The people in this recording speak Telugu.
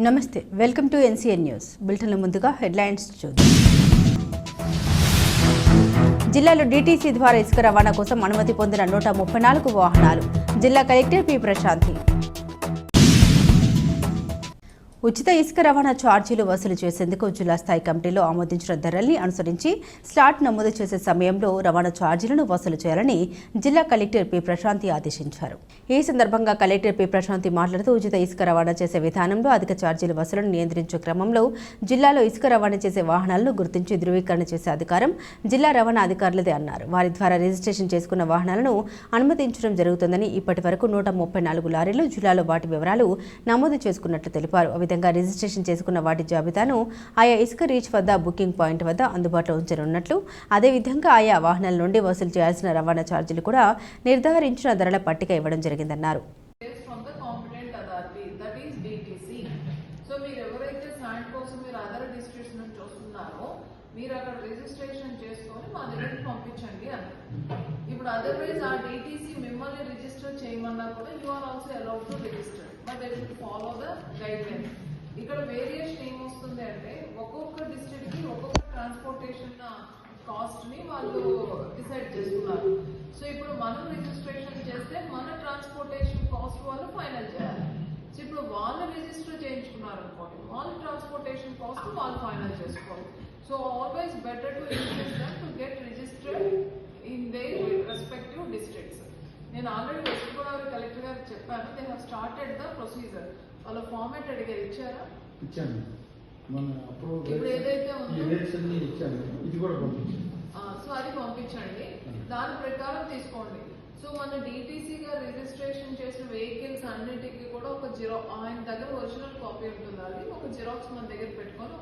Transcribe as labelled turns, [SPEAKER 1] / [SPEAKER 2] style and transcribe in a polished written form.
[SPEAKER 1] నమస్తే, వెల్కమ్ టు ఎన్సీఎన్ న్యూస్. బులెటిన్ల ముందుగా హెడ్లైన్స్ చూద్దాం. జిల్లాలో డీటీసీ ద్వారా ఇసుక రవాణా కోసం అనుమతి పొందిన 134 వాహనాలు. జిల్లా కలెక్టర్ పి ప్రశాంతి. ఉచిత ఇసుక రవాణా ఛార్జీలు వసూలు చేసేందుకు జిల్లా స్థాయి కమిటీలో ఆమోదించిన ధరల్ని అనుసరించి స్లాట్ నమోదు చేసే సమయంలో రవాణా ఛార్జీలను వసూలు చేయాలని జిల్లా కలెక్టర్ పి ప్రశాంతి ఆదేశించారు. ఈ సందర్భంగా కలెక్టర్ పి ప్రశాంతి మాట్లాడుతూ ఉచిత ఇసుక రవాణా చేసే విధానంలో అధిక ఛార్జీల వసూలను నియంత్రించే క్రమంలో జిల్లాలో ఇసుక రవాణా చేసే వాహనాలను గుర్తించి ధృవీకరణ చేసే అధికారం జిల్లా రవాణా అధికారులదే అన్నారు. వారి ద్వారా రిజిస్ట్రేషన్ చేసుకున్న వాహనాలను అనుమతించడం జరుగుతుందని, ఇప్పటి వరకు 134 లారీలు జిల్లాలో వాటి వివరాలు నమోదు చేసుకున్నట్లు తెలిపారు. విధంగా రిజిస్ట్రేషన్ చేసుకున్న వాటి జాబితాను ఆయా ఇసుక రీచ్ వద్ద, బుకింగ్ పాయింట్ వద్ద అందుబాటులో ఉంచనున్నట్లు, అదేవిధంగా ఆయా వాహనాల నుండి వసూలు చేయాల్సిన రవాణా ఛార్జీలు కూడా నిర్ధారించిన ధరల పట్టిక ఇవ్వడం జరిగిందన్నారు.
[SPEAKER 2] మీరు అక్కడ రిజిస్ట్రేషన్ చేసుకొని మా దగ్గరికి పంపించండి అని. ఇప్పుడు అదర్వైజ్ ఆ డీటీసీ మిమ్మల్ని రిజిస్టర్ చేయమన్నా కూడా you are also allowed to register, but they should follow the guideline. ఇక్కడ వేరియేషన్ ఏమొస్తుంది అంటే ఒక్కొక్క డిస్ట్రిక్ట్ కి ఒక్కొక్క ట్రాన్స్పోర్టేషన్ కాస్ట్ ని వాళ్ళు డిసైడ్ చేస్తున్నారు. సో ఇప్పుడు మనం రిజిస్ట్రేషన్ చేస్తే మన ట్రాన్స్పోర్టేషన్ కాస్ట్ వాళ్ళు ఫైనల్ చేయాలి. సో ఇప్పుడు వాళ్ళు రిజిస్టర్ చేయించుకున్నారు అనుకోండి, వాళ్ళ ట్రాన్స్పోర్టేషన్ కాస్ట్ వాళ్ళు ఫైనల్ చేసుకోవాలి. So always better to encourage them to get registered in their respective districts. నేను ఆల్రెడీ వెస్ట్ గోదావరి కలెక్టర్ గారికి చెప్పాను, they have started the procedure. వాళ్ళ ఫార్మాట్ అడిగారు, ఇచ్చారా?
[SPEAKER 3] ఇచ్చాను.
[SPEAKER 2] ఇప్పుడు ఏదైతే ఉందో
[SPEAKER 3] ఇది కూడా పంపించాను.
[SPEAKER 2] సో అది పంపించండి, దాని ప్రకారం తీసుకోండి. సో మన డీటీసీగా రిజిస్ట్రేషన్ చేసిన వెహికల్స్ అన్నిటికీ కూడా ఒక ఆయన దగ్గర ఒరిజినల్ కాపీ ఉంటుంది, అది ఒక జిరాక్స్ మన దగ్గర పెట్టుకొని